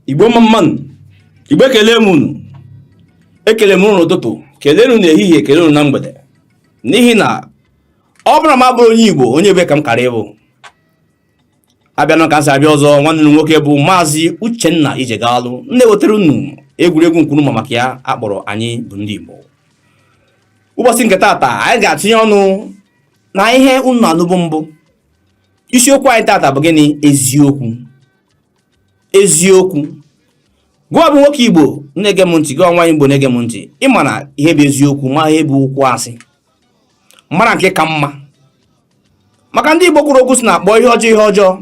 Igbo mmanụ Igbo ekele m unu ekele m unu n'ụtụtụ kelee unu n'ehihie kelee unu na mgbede n'ihi na ọ bụrụ ma abụrụ onye Igbo onye ebe ka m kara ịbụ abịa na kansa abịa ọzọ nwanne m nwoke bụ Maazị Uchenna Ijegalu na-ewetara unu egwuregwu nkwuruma maka ya akpọrọ anyị bụ ndị Igbo. Ụbọchị nke taata anyị ga-atinye ọnụ na ihe unu anụbụ mbụ. Isiokwu anyị taata bụ gịnị? Eziokwu. Gụọ bụ nwoke Igbo na-ege m ntị, gụọ nwaanyị Igbo na-ege m ntị, ịma na ihe bụ eziokwu ma ihe bụ okwu asị mara nke ka mma. Maka ndị Igbo kwuru okwu si na-akpọ ihe ọjọọ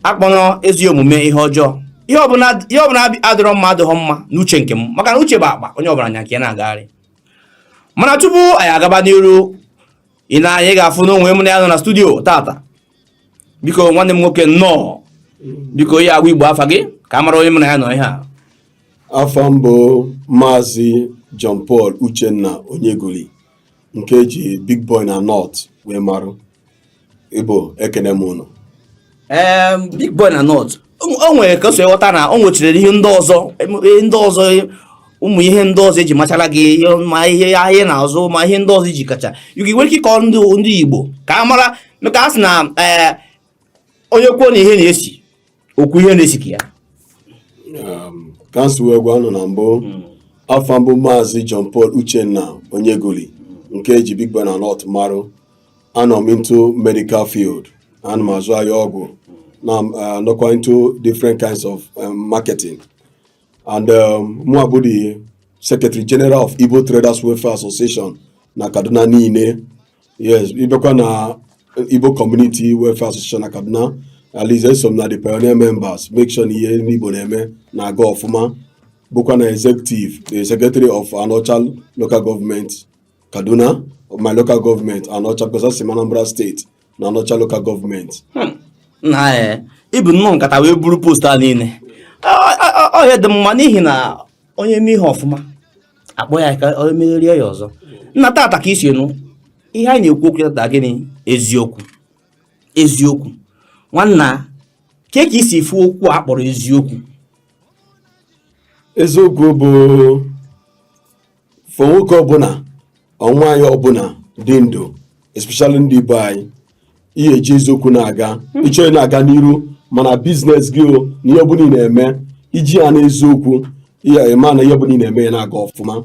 akpọrọ ezi omume ihe ọjọọ. Ihe ọbụla adịrọ mma adịghọ mma n'uche nke m, maka na uche bụ akpa onye ọbụla nya nke ya na-agagharị. Mana tupu anyị agaba n'iru anyị ga-afụ n'onwe m na ya nọ na studio tata. Biko nwanne m nwoke nnọọ, biko ya agwa Igbo afa gị ka amara onye m na ya nọ ihe a. Afa m bụ Maazị John Paul Uchenna Onyegoli nke eji Big Boy na North wee marụ. Igbo ekene m unu. Big Boy na North o nwere ka o si ghọta na o nwechiri ihe ndị ọzọ ụmụ ihe ndị ọzọ eji machara gị ma ihe ahịa na-azụ ma ihe ndị ọzọ iji kacha yugi nwere ike ịkọ ndị Igbo ka a mara maka a sị na onye kwuo na ihe na-esi okwu ihe na-esi ka ya. Kansụl wee gwa nụ na mbụ afọ mbụ Maazị John Paul Uchenna Onyegoli nke eji Big Boy na North marụ. Anọ m into medical field, ana m azụ ahịa ọgwụ na nọkwa into different kinds of marketing, and mụ abụ the Secretary General of Igbo Traders Welfare Association na Kaduna niile. Yes, ịbịakwa na Igbo Community Welfare Association na Kaduna, at least eso m na the pioneer members, make sure na ihe n'Igbo na-eme na-aga ọfụma. Bụkwa na executive, the Secretary of Anocha Local Government Kaduna, of my local government, Anocha, because that's in Anambra State na Anocha Local Government. Na ibu nnọọ nkata wee buru posta niile. Ọ ya dị mma n'ihi na onye eme ihe ọfụma akpọ ya ka o merie ya ọzọ. Nna tata ka isi enu ihe anyị na-ekwu okwu tata gịnị? Eziokwu. Nwanna ka isi fụ okwu a kpọrọ eziokwu? Eziokwu bụ for nwoke ọbụla nwaanyị ọbụla dị ndụ, especially ndị Igbo anyị, ihe eji eziokwu na-aga ịchọghị na-aga n'iru, mana biznes gị na ihe ọbụla ị na-eme iji ya na eziokwu ihe ema na ihe ọbụla ị na-eme ya na-aga ọfụma.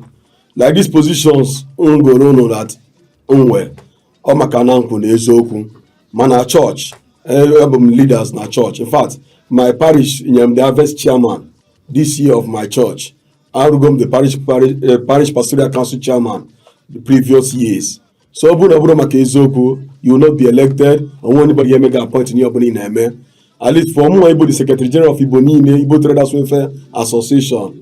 Like these positions ngoro ụnụ that nwe ọ maka na nkwụ na eziokwu. Mana church abụ m leaders na church. In fact, my parish nyere m the harvest chairman this year of my church. Arụgo m the parish pastoral council chairman the previous years. So ọ bụrụ maka eziokwu, you will not be elected. Onwe anybody emega appoint n'ihe ọbụla ị na-eme. At least for mụ Igbo the Secretary General of Igbo niile, Igbo Traders Welfare Association,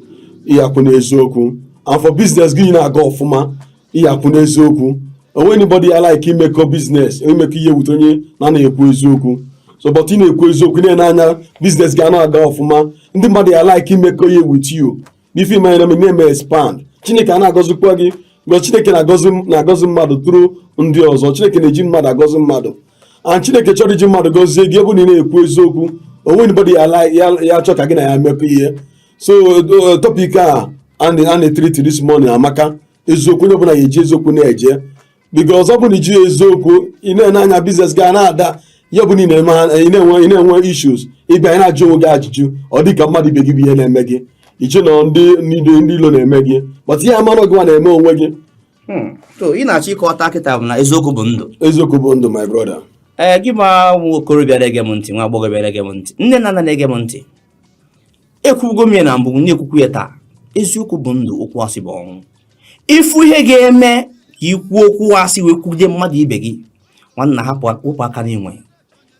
ihe akwụ n'eziokwu. And for business gị na-aga ọfụma, ihe akwụ n'eziokwu. Onwe anybody alike imekọ business, imekọ ihe wute onye na-ekwu eziokwu. So but ị na-ekwu eziokwu na-anya business gị na-aga ọfụma, ndị mmadụ alike imekọ ihe with you. N'ife ime na-eme expand. Chineke na-agọzikwa gị. Mgbe Chineke na-agọzi mmadụ tụrụ ndị ọzọ, Chineke na-eji mmadụ agọzi mmadụ. And Chineke chọrọ iji mmadụ gọzie gị ebe ị na-ekwu eziokwu. Onwe anybody ya chọ ka gị na ya mekọ ihe. So topic a na-treat this morning amaka. Eziokwu onye ọbụla ya eji eziokwu na-eje. Because ọ bụrụ na iji eziokwu ị na-anya business ga na-ada ihe ọbụla ị na-enwe issues ịbịa ị na-ajụ onwe gị ajụjụ, ọ dị ka mmadụ ibe gị bụ ihe na-eme gị. Iche na ndị ilo na-eme gị, but ihe amara gị na-eme onwe gị. So ị na-achọ ịkọta kịta bụ na eziokwu bụ ndụ. Eziokwu bụ ndụ, my brother. Gị ma nwa okorobịa na-ege m ntị, nwa agbọghọbịa na-ege m ntị, nne na nna na-ege m ntị, ekwugo m ya na mbụ na-ekwukwu ya taa. Eziokwu bụ ndụ, okwu asị bụ ọnwụ. Ịfụ ihe ga-eme ka ikwuo okwu asị wee kwugide mmadụ ibe gị, nwanna wepụ aka n'inwe,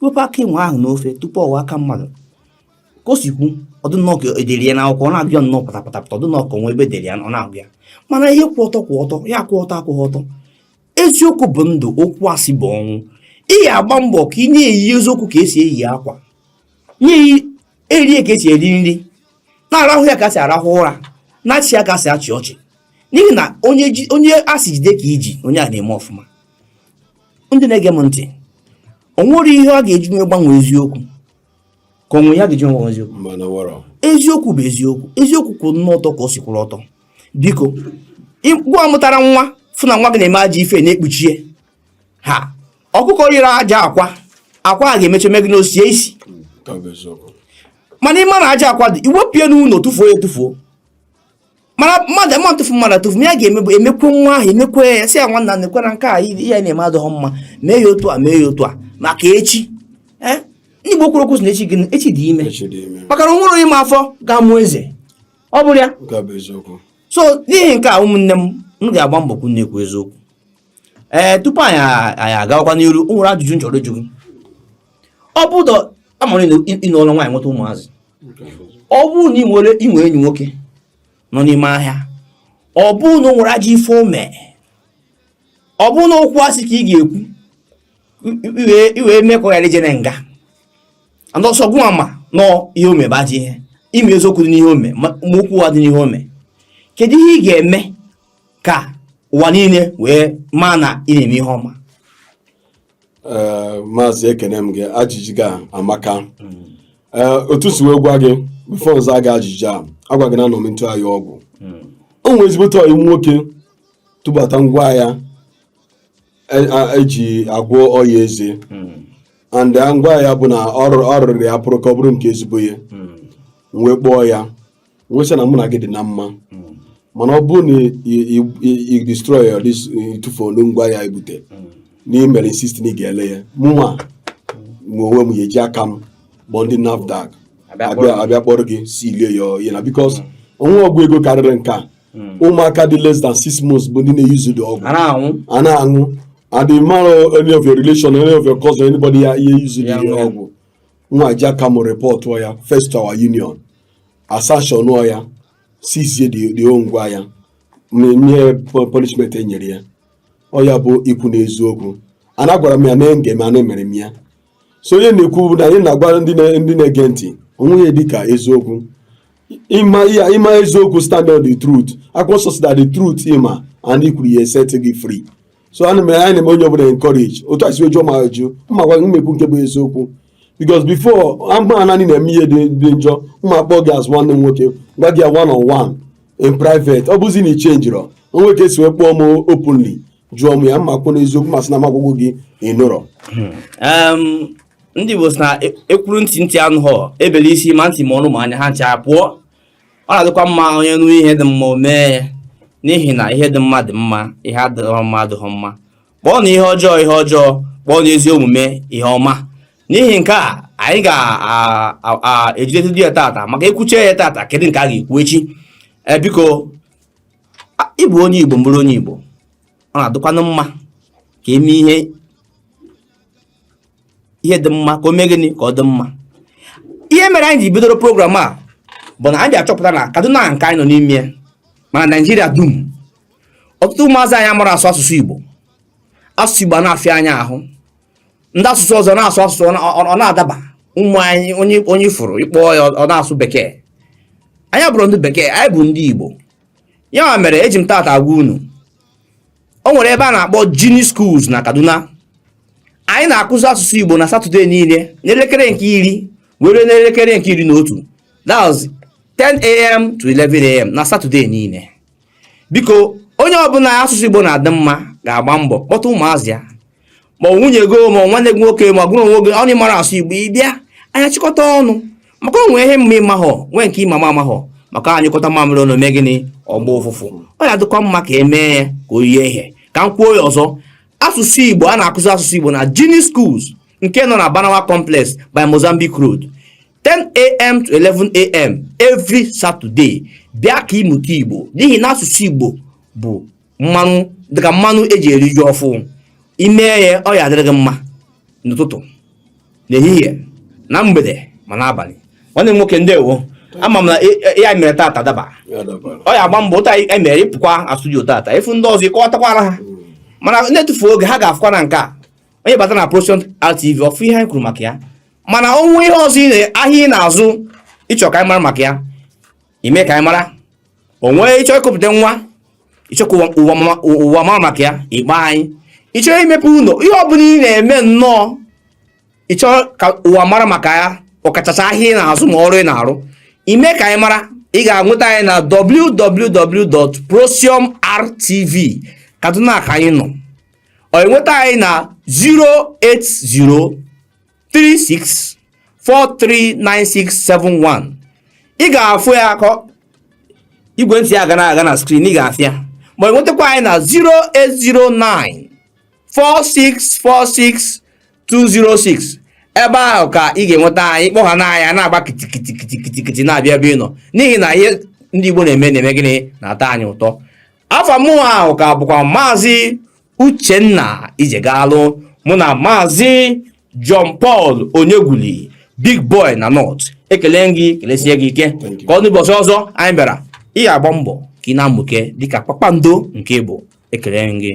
wepụ aka inwe ahụ n'ofe tupu ọwa aka mmadụ. Ka o si kwu ọdụnnọọ ederi ya n'akwụkwọ, ọ na-abịa nnọọ patapata ọdụnnọọ ka onwe ebe ederi ya ọ na-abịa, mana ihe kwụ ọtọ ya kwụ ọtọ akwụghị ọtọ. Eziokwu bụ ndụ, okwu asị bụ ọnwụ. Ị ga-agba mbọ ka ị na-eyi eziokwu ka esi eyi akwa, nye erie ka esi eri nri, na-arahụ ya ka esi arahụ ụra, na-achị ya ka esi achị ọchị. N'ihi na onye asị jide ka iji onye a na-eme ọfụma. Ndị na-ege m ntị, o nwere ihe ọ ga-eji nwe gbanwee eziokwu ka onwe ya ga-eji nwe eziokwu. eziokwu bụ eziokwu kwụ n'ọtọ ka o si kwụrụ ọtọ. Biko gwa mụtara nwa fụ na nwa gị na-eme aja ife na-ekpuchie ha ọkụkọ yiri aja akwa a ga-emecha eme gị n'osie isi. Mana ịma na aja akwa dị iwepịa n'ụlọ tụfuo mana mmadụ tụfu mmadụ ya ga-emebụ emekwe nwa ahụ emekwe ya sị ya nwanna nekwe na nke a ihe na-eme adịghị mma mee ya otu a maka echi ndị Igbo kwuru okwu sị na echi dị ime maka na onwere onye ma afọ ga-amụ eze ọ bụrụ ya. So n'ihi nke a ụmụnne m ga-agba mbọ kwu na-ekwu eziokwu. Tupu anyị agawakwa n'iru o nwere ajụjụ nchọrọ ịjụ gị. Ọ bụ amara ịnụọla nwaanyị nweta ụmụazị, ọ bụrụ na ị nwere enyi nwoke nọ n'ime ahịa, ọ bụrụ na o nwere ajọ ife ome, ọ bụrụ na okwu asị ka ị ga-ekwu iwee mee ka ọ ghara ijere nga andọsọ gụ ama nọ ihe ome bụ ajọ ihe ime eziokwu dị n'ihe ome ma okwu dị n'ihe ome. Kedu ihe ị ga-eme ka ụwa niile wee maa na ị na-eme ihe ọma? Maazị ekene m gị ajụjụ ga amaka. Otu si wee gwa gị bifo ọzọ aga ajụjụ a agwa gị na anọmentụ anyị ọgwụ o nwere ezigbote ọyị nwoke tụbata ngwa ya eji agwọ ọya eze and ngwa ya bụ na ọ rụrụ ya pụrụ ka ọ bụrụ nke ezigbo ya wee kpọọ ya nwesị na mụ na gị dị na mma mana ọ bụrụ na i destroy this ịtụfuo ngwa ya ebute na imere insist na ị ga-ele ya mụnwa ma onwe m ya eji aka m bụ ndị NAFDAC abịa kpọrọ gị silie ya na because onwe ọgwụ ego karịrị nke a ụmụaka dị less than 6 months bụ ndị na-eyuzu dị ọgwụ a na-aṅụ and the man any of your relation any of your cousin anybody ya ihe yuzu dị ọgwụ nwa ji aka m report ya first to our union asashọn ya sizie dị ngwa ya nye punishment e nyere ya ọ ya bụ ikwu na eziokwu ana gwara m ya na enge m ana emere m ya. So onye na-ekwu na anyị na-agwa ndị na-ege ntị onwe ya dịka eziokwu ịma eziokwu stand on the truth akwụkwọ nsọ sị that the truth ịma and ikwuru ya set gị free. So anyị na-eme onye ọbụla encourage otu a si ojuọ ma ajụ mmakwa mmekwu nke bụ eziokwu because before ama naanị na-eme ihe dị njọ ụmụ akpọ gị as nwanne m nwoke gwa gị ya one on one in private ọ bụzi na ichenjirọ onwe ka esi wee kpọọ m openly jụọ m ya mmakwu na eziokwu masị na magwụgwụ gị ịnụrọ. Ndị Igbo sị na ekwuru ntị anụghọ ebele isi ma ntị ma ọnụ ma anya ha ncha pụọ. Ọ na-adịkwa mma onye nụ ihe dị mma o mee ya n'ihi na ihe dị mma dị mma ihe adịghị mma adịghị mma. Kpọọ na ihe ọjọọ kpọọ na ezi omume ihe ọma. N'ihi nke a anyị ga-ejidete ya tata maka ekwuchie ya tata kedu nke a ga-ekwu echi. Biko ịbụ onye Igbo mbụrụ onye Igbo ọ na-adịkwanụ mma ka eme ihe dị mma ka o mee gịnị ka ọ dị mma. Ihe mere anyị ji bidoro program a bụ na anyị achọpụta na Kaduna nke anyị nọ n'ime ya mana Naijiria dum ọtụtụ ụmụazị anyị amara asụ asụsụ Igbo a na-afịa anya ahụ ndị asụsụ ọzọ na-asụ asụsụ ọ na-adaba ụmụ anyị onye ifuru ịkpọ ya ọ na-asụ bekee. Anyị abụrụ ndị bekee anyị bụ ndị Igbo ya mere eji m tata agwa unu o nwere ebe a na-akpọ Junior Schools na Kaduna. Anyị na-akụzi asụsụ Igbo na Satọde niile n'elekere nke 10 were n'elekere nke 11 that's 10 a.m. to 11 a.m. na Satọde niile. Biko onye ọbụla asụsụ Igbo na-adị mma ga-agba mbọ kpọta ụmụazị ya ma nwunye go ma nwanne gị nwoke ma gụrụ onwe gị onye mara asụ Igbo ịbịa anyị chịkọta ọnụ maka onwe ihe mma ịmahọ nwee nke ịma amahọ maka anyị kọta mamịrị ọnụ mee gịnị ọgba ụfụfụ. Ọ ya dịkwa mma ka emee ya ka o yie ihe ka m kwuo ya ọzọ. Asụsụ Igbo a na-akụzi asụsụ Igbo na Junior Schools nke nọ na Banawa Complex by Mozambique Road 10 a.m. to 11 a.m. every Saturday. Bịa ka ịmụta Igbo n'ihi na asụsụ Igbo bụ mmanụ dịka mmanụ eji eri ji ọfụ. Ime ya ọ ya adịrị gị mma n'ụtụtụ n'ehihie na mgbede ma n'abalị. Nwanne m nwoke ndewo ama m na ya mere tata daba ọ ya agba mbọ ụta anyị mere ịpụkwa studio tata ịfụ ndị ọzọ ịkọwatakwara ha mana na-etufu oge ha ga-afụkwa na nke a onye bata na Procyon TV ọfụ ihe anyị kwuru maka ya mana onwe ihe ọzọ ahịa ị na-azụ ịchọ ka anyị mara maka ya ime ka anyị mara onwe ịchọ ịkọpụta nwa ịchọ ka ụwa mara maka ya ịgba anyị ịchọ imepe ụlọ ihe ọbụla ị na-eme nnọọ ịchọ ka ụwa mara maka ya ọkachasị ahịa ị na-azụ ma ọrụ ị na-arụ ime ka anyị mara ị ga-enweta anyị na www.procyonrtv Kaduna ka anyị nọ. Ọ enweta anyị na 08036439671. Ị ga-afụ ya ka igwe ntị aga na screen, ị ga-afụ ya. Ma ọ enwetakwa anyị na 08094646206. Ebe ahụ ka ị ga-enweta anyị, kpọha n'anya na-agba kitikitikiti na-abịa ebe ị nọ, n'ihi na ihe ndị Igbo na-eme gịnị na-atọ anyị ụtọ. Afa mụ ahụ ka bụkwa Maazị Uchenna Ijegalu, mụ na Maazị John Paul Onyegwuli, Big Boy na North. Ekele gị, kelesie gị ike. Ka ọ n'ụbọchị ọzọ anyị bịara, ị ga-agba mbọ ka ị na-amụke dịka kpakpando nke Igbo. Ekele gị.